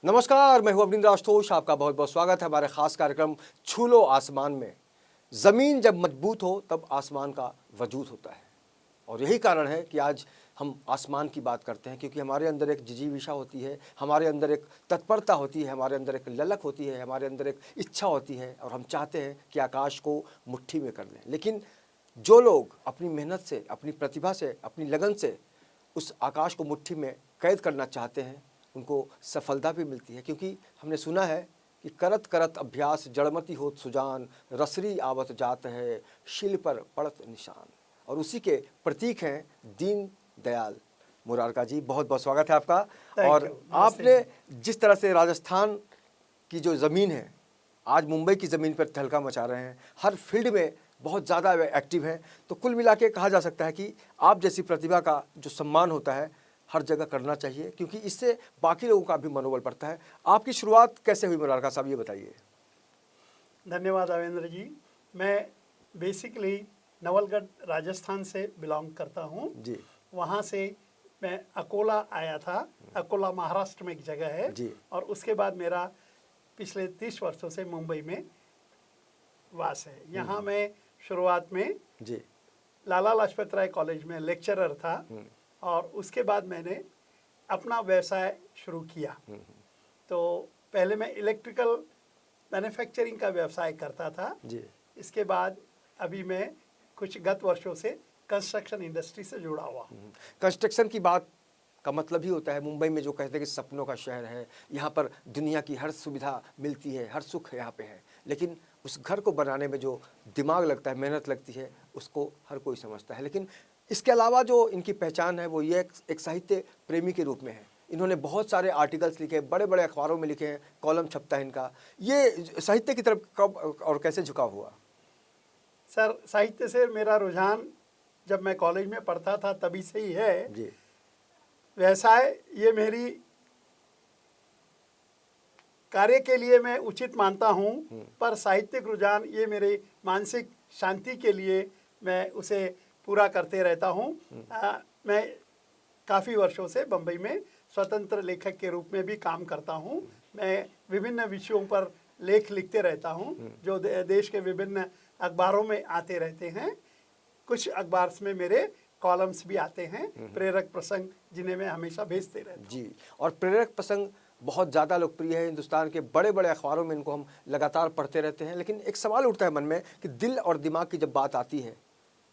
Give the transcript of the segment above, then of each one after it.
नमस्कार, मैं हूं अवनींद्र आशुतोष। आपका बहुत बहुत स्वागत है हमारे खास कार्यक्रम छू लो आसमान में। ज़मीन जब मजबूत हो तब आसमान का वजूद होता है, और यही कारण है कि आज हम आसमान की बात करते हैं, क्योंकि हमारे अंदर एक जिजीविषा होती है, हमारे अंदर एक तत्परता होती है, हमारे अंदर एक ललक होती है, हमारे अंदर एक इच्छा होती है, और हम चाहते हैं कि आकाश को मुट्ठी में कर लें। लेकिन जो लोग अपनी मेहनत से, अपनी प्रतिभा से, अपनी लगन से उस आकाश को मुट्ठी में कैद करना चाहते हैं, उनको सफलता भी मिलती है। क्योंकि हमने सुना है कि करत करत अभ्यास जड़मति होत सुजान, रसरी आवत जात है शिल पर पड़त निशान। और उसी के प्रतीक हैं दीन दयाल मुरारका जी। बहुत बहुत स्वागत है आपका। और आपने जिस तरह से राजस्थान की जो ज़मीन है, आज मुंबई की ज़मीन पर तहलका मचा रहे हैं, हर फील्ड में बहुत ज़्यादा एक्टिव हैं, तो कुल मिला के कहा जा सकता है कि आप जैसी प्रतिभा का जो सम्मान होता है हर जगह करना चाहिए, क्योंकि इससे बाकी लोगों का भी मनोबल बढ़ता है। आपकी शुरुआत कैसे हुई मुरारका साहब, ये बताइए। धन्यवाद अवेंद्र जी। मैं बेसिकली नवलगढ़ राजस्थान से बिलोंग करता हूँ जी वहाँ से मैं अकोला आया था। अकोला महाराष्ट्र में एक जगह है जी। और उसके बाद मेरा पिछले 30 वर्षों से मुंबई में वास है। यहाँ मैं शुरुआत में जी लाला लाजपत राय कॉलेज में लेक्चरर था और उसके बाद मैंने अपना व्यवसाय शुरू किया। तो पहले मैं इलेक्ट्रिकल मैन्युफैक्चरिंग का व्यवसाय करता था जी। इसके बाद अभी मैं कुछ गत वर्षों से कंस्ट्रक्शन इंडस्ट्री से जुड़ा हुआ हूँ। कंस्ट्रक्शन की बात का मतलब ही होता है, मुंबई में जो कहते हैं कि सपनों का शहर है, यहाँ पर दुनिया की हर सुविधा मिलती है, हर सुख यहाँ पे है, लेकिन उस घर को बनाने में जो दिमाग लगता है, मेहनत लगती है, उसको हर कोई समझता है। लेकिन इसके अलावा जो इनकी पहचान है वो ये एक साहित्य प्रेमी के रूप में है। इन्होंने बहुत सारे आर्टिकल्स लिखे, बड़े बड़े अखबारों में लिखे हैं, कॉलम छपता है इनका। ये साहित्य की तरफ कब और कैसे झुकाव हुआ? सर, साहित्य से मेरा रुझान जब मैं कॉलेज में पढ़ता था तभी से ही है जी। व्यवसाय ये मेरी कार्य के लिए मैं उचित मानता हूँ, पर साहित्यिक रुझान ये मेरे मानसिक शांति के लिए मैं उसे पूरा करते रहता हूँ। मैं काफ़ी वर्षों से बम्बई में स्वतंत्र लेखक के रूप में भी काम करता हूँ। मैं विभिन्न विषयों पर लेख लिखते रहता हूँ जो देश के विभिन्न अखबारों में आते रहते हैं। कुछ अखबार में मेरे कॉलम्स भी आते हैं, प्रेरक प्रसंग, जिन्हें मैं हमेशा भेजते रहता हूँ। जी, और प्रेरक प्रसंग बहुत ज़्यादा लोकप्रिय है हिंदुस्तान के बड़े बड़े अखबारों में, इनको हम लगातार पढ़ते रहते हैं। लेकिन एक सवाल उठता है मन में कि दिल और दिमाग की जब बात आती है,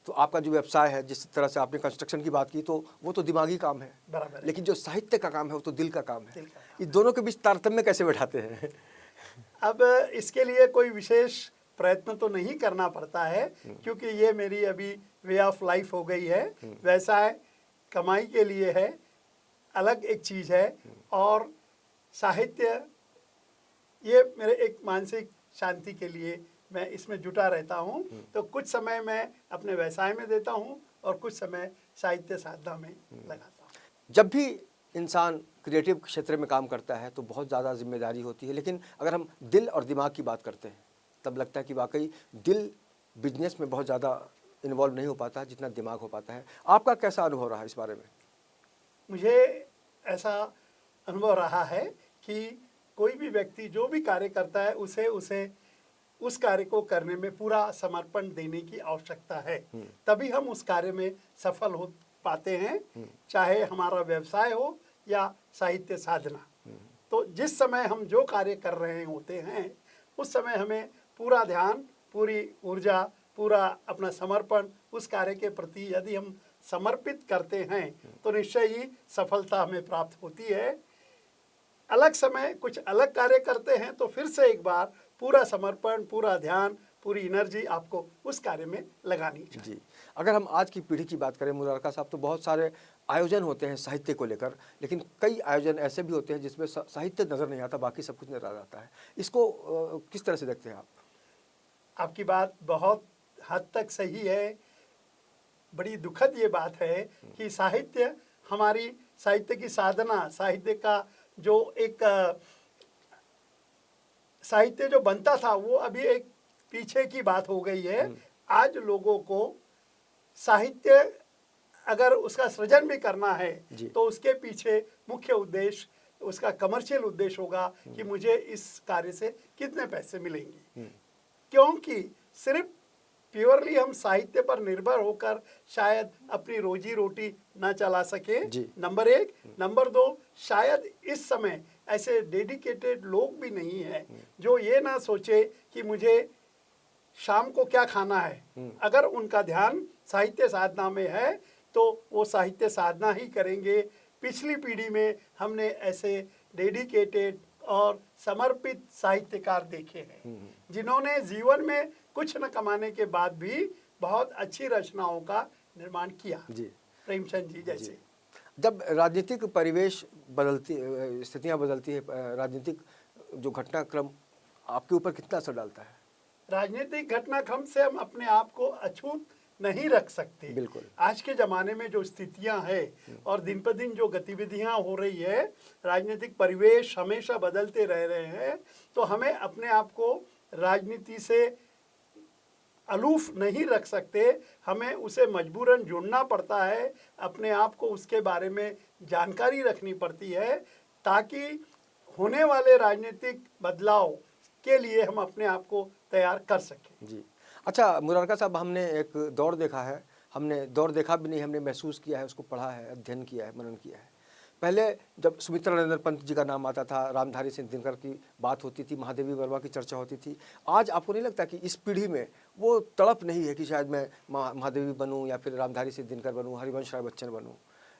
तो आपका जो व्यवसाय है, जिस तरह से आपने कंस्ट्रक्शन की बात की, तो वो तो दिमागी काम है, बराबर है। लेकिन जो साहित्य का काम है वो तो दिल का काम है। दिल का काम। इस दोनों के बीच तारतम्य कैसे बैठाते हैं? अब इसके लिए कोई विशेष प्रयत्न तो नहीं करना पड़ता है, क्योंकि ये मेरी अभी वे ऑफ लाइफ हो गई है। व्यवसाय कमाई के लिए है, अलग एक चीज़ है, और साहित्य ये मेरे एक मानसिक शांति के लिए मैं इसमें जुटा रहता हूँ। तो कुछ समय मैं अपने व्यवसाय में देता हूँ और कुछ समय साहित्य साधना में लगाता हूँ। जब भी इंसान क्रिएटिव क्षेत्र में काम करता है तो बहुत ज़्यादा जिम्मेदारी होती है, लेकिन अगर हम दिल और दिमाग की बात करते हैं तब लगता है कि वाकई दिल बिजनेस में बहुत ज़्यादा इन्वॉल्व नहीं हो पाता जितना दिमाग हो पाता है। आपका कैसा अनुभव रहा इस बारे में? मुझे ऐसा अनुभव रहा है कि कोई भी व्यक्ति जो भी कार्य करता है उसे उस कार्य को करने में पूरा समर्पण देने की आवश्यकता है, तभी हम उस कार्य में सफल हो पाते हैं, चाहे हमारा व्यवसाय हो या साहित्य साधना। तो जिस समय हम जो कार्य कर रहे होते हैं उस समय हमें पूरा ध्यान, पूरी ऊर्जा, पूरा अपना समर्पण उस कार्य के प्रति यदि हम समर्पित करते हैं तो निश्चय ही सफलता हमें प्राप्त होती है। अलग समय कुछ अलग कार्य करते हैं तो फिर से एक बार पूरा समर्पण, पूरा ध्यान, पूरी एनर्जी आपको उस कार्य में लगानी चाहिए। जी, अगर हम आज की पीढ़ी की बात करें मुरारका साहब, तो बहुत सारे आयोजन होते हैं साहित्य को लेकर, लेकिन कई आयोजन ऐसे भी होते हैं जिसमें साहित्य नज़र नहीं आता, बाकी सब कुछ नजर आ जाता है। इसको किस तरह से देखते हैं आप? आपकी बात बहुत हद तक सही है। बड़ी दुखद ये बात है कि साहित्य, हमारी साहित्य की साधना, साहित्य का जो एक साहित्य जो बनता था वो अभी एक पीछे की बात हो गई है। आज लोगों को साहित्य अगर उसका सृजन भी करना है तो उसके पीछे मुख्य उद्देश्य उसका कमर्शियल उद्देश्य होगा कि मुझे इस कार्य से कितने पैसे मिलेंगे, क्योंकि सिर्फ प्योरली हम साहित्य पर निर्भर होकर शायद अपनी रोजी रोटी ना चला सके, जी। नंबर एक। नंबर दो, शायद इस समय ऐसे डेडिकेटेड लोग भी नहीं हैं जो ये ना सोचे कि मुझे शाम को क्या खाना है। अगर उनका ध्यान साहित्य साधना में है तो वो साहित्य साधना ही करेंगे। पिछली पीढ़ी में हमने ऐसे डेडिकेटेड और समर्पित साहित्यकार देखे हैं जिन्होंने जीवन में कुछ न कमाने के बाद भी बहुत अच्छी रचनाओं का निर्माण किया। जी। प्रेमचंद जी जैसे। जब राजनीतिक परिवेश बदलती, स्थितियां बदलती है, राजनीतिक जो घटनाक्रम आपके ऊपर कितना असर डालता है? राजनीतिक घटनाक्रम से हम अपने आप को अछूत नहीं रख सकते। बिल्कुल। आज के ज़माने में जो स्थितियां हैं और दिन पर दिन जो गतिविधियां हो रही है, राजनीतिक परिवेश हमेशा बदलते रह रहे हैं, तो हमें अपने आप को राजनीति से अलूफ नहीं रख सकते। हमें उसे मजबूरन जुड़ना पड़ता है, अपने आप को उसके बारे में जानकारी रखनी पड़ती है ताकि होने वाले राजनीतिक बदलाव के लिए हम अपने आप को तैयार कर सकें। जी। अच्छा मुरारका साहब, हमने एक दौर देखा है, हमने दौर देखा भी नहीं, हमने महसूस किया है, उसको पढ़ा है, अध्ययन किया है, मनन किया है। पहले जब सुमित्रा नरेंद्र पंत जी का नाम आता था, रामधारी सिंह दिनकर की बात होती थी, महादेवी वर्मा की चर्चा होती थी, आज आपको नहीं लगता कि इस पीढ़ी में वो तड़प नहीं है कि शायद मैं महादेवी बनूं या फिर रामधारी सिंह दिनकर बनूं, हरिवंश राय बच्चन बनूं?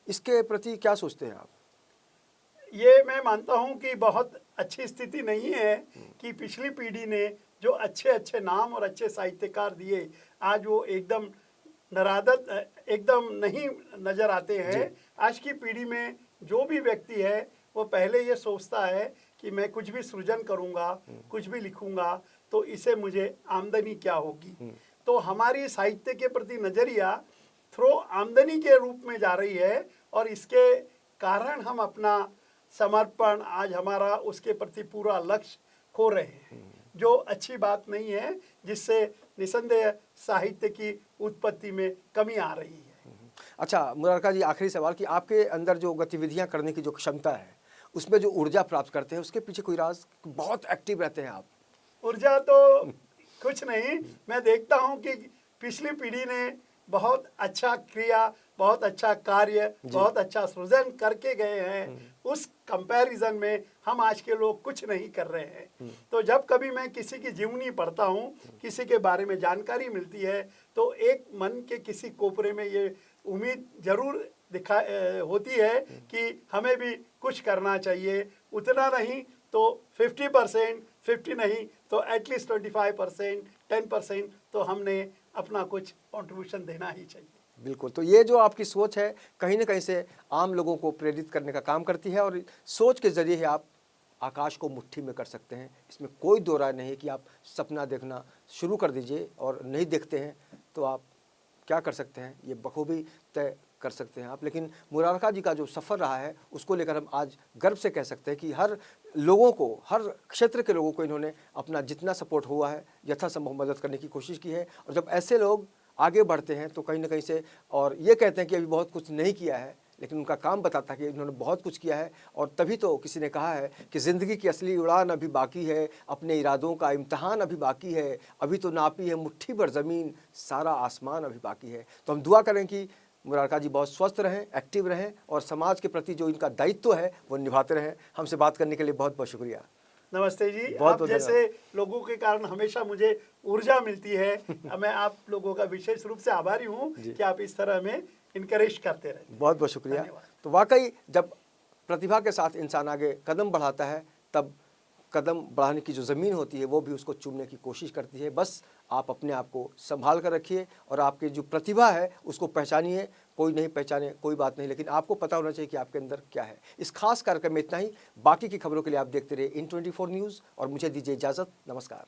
इसके प्रति क्या सोचते हैं आप? ये मैं मानता हूँ कि बहुत अच्छी स्थिति नहीं है कि पिछली पीढ़ी ने जो अच्छे अच्छे नाम और अच्छे साहित्यकार दिए, आज वो एकदम नरादत एकदम नहीं नजर आते हैं। आज की पीढ़ी में जो भी व्यक्ति है वो पहले ये सोचता है कि मैं कुछ भी सृजन करूँगा, कुछ भी लिखूँगा तो इसे मुझे आमदनी क्या होगी। तो हमारी साहित्य के प्रति नज़रिया थ्रो आमदनी के रूप में जा रही है और इसके कारण हम अपना समर्पण, आज हमारा उसके प्रति पूरा लक्ष्य खो रहे हैं, जो अच्छी बात नहीं है, जिससे निसंदेह साहित्य की उत्पत्ति में कमी आ रही है। अच्छा मुरारका जी, आखिरी सवाल कि आपके अंदर जो गतिविधियां करने की जो क्षमता है, उसमें जो ऊर्जा प्राप्त करते हैं, उसके पीछे कोई राज? बहुत एक्टिव रहते हैं आप। ऊर्जा तो कुछ नहीं, मैं देखता हूँ कि पिछली पीढ़ी ने बहुत अच्छा क्रिया, बहुत अच्छा कार्य, बहुत अच्छा सृजन करके गए हैं। उस कंपैरिजन में हम आज के लोग कुछ नहीं कर रहे हैं। तो जब कभी मैं किसी की जीवनी पढ़ता हूँ, किसी के बारे में जानकारी मिलती है, तो एक मन के किसी कोपरे में ये उम्मीद जरूर होती है कि हमें भी कुछ करना चाहिए। उतना नहीं तो 50%, 50 नहीं तो एटलीस्ट 25%, 10% तो हमने अपना कुछ कंट्रीब्यूशन देना ही चाहिए। बिल्कुल। तो ये जो आपकी सोच है कहीं ना कहीं से आम लोगों को प्रेरित करने का काम करती है और सोच के जरिए ही आप आकाश को मुट्ठी में कर सकते हैं। इसमें कोई दो राय नहीं है कि आप सपना देखना शुरू कर दीजिए, और नहीं देखते हैं तो आप क्या कर सकते हैं ये बखूबी तय कर सकते हैं आप। लेकिन मुरारका जी का जो सफ़र रहा है उसको लेकर हम आज गर्व से कह सकते हैं कि हर लोगों को, हर क्षेत्र के लोगों को इन्होंने अपना जितना सपोर्ट हुआ है यथासंभव मदद करने की कोशिश की है। और जब ऐसे लोग आगे बढ़ते हैं तो कहीं ना कहीं से, और ये कहते हैं कि अभी बहुत कुछ नहीं किया है, लेकिन उनका काम बताता है कि इन्होंने बहुत कुछ किया है। और तभी तो किसी ने कहा है कि ज़िंदगी की असली उड़ान अभी बाकी है, अपने इरादों का इम्तहान अभी बाकी है, अभी तो नापी है मुट्ठी भर ज़मीन, सारा आसमान अभी बाकी है। तो हम दुआ करें कि मुरारका जी बहुत स्वस्थ रहें, एक्टिव रहें और समाज के प्रति जो इनका दायित्व है वो निभाते रहें। हमसे बात करने के लिए बहुत बहुत शुक्रिया। नमस्ते जी। बहुत आप जैसे लोगों के कारण हमेशा मुझे ऊर्जा मिलती है। मैं आप लोगों का विशेष रूप से आभारी हूँ कि आप इस तरह में इनकरेज करते रहे। बहुत बहुत शुक्रिया। धन्यवाद। तो वाकई जब प्रतिभा के साथ इंसान आगे कदम बढ़ाता है तब कदम बढ़ाने की जो ज़मीन होती है वो भी उसको चूमने की कोशिश करती है। बस आप अपने आप को संभाल कर रखिए और आपकी जो प्रतिभा है उसको पहचानिए। कोई नहीं पहचाने कोई बात नहीं, लेकिन आपको पता होना चाहिए कि आपके अंदर क्या है। इस खास कार्यक्रम में इतना ही। बाकी की खबरों के लिए आप देखते रहिए इन 24 न्यूज़ और मुझे दीजिए इजाज़त। नमस्कार।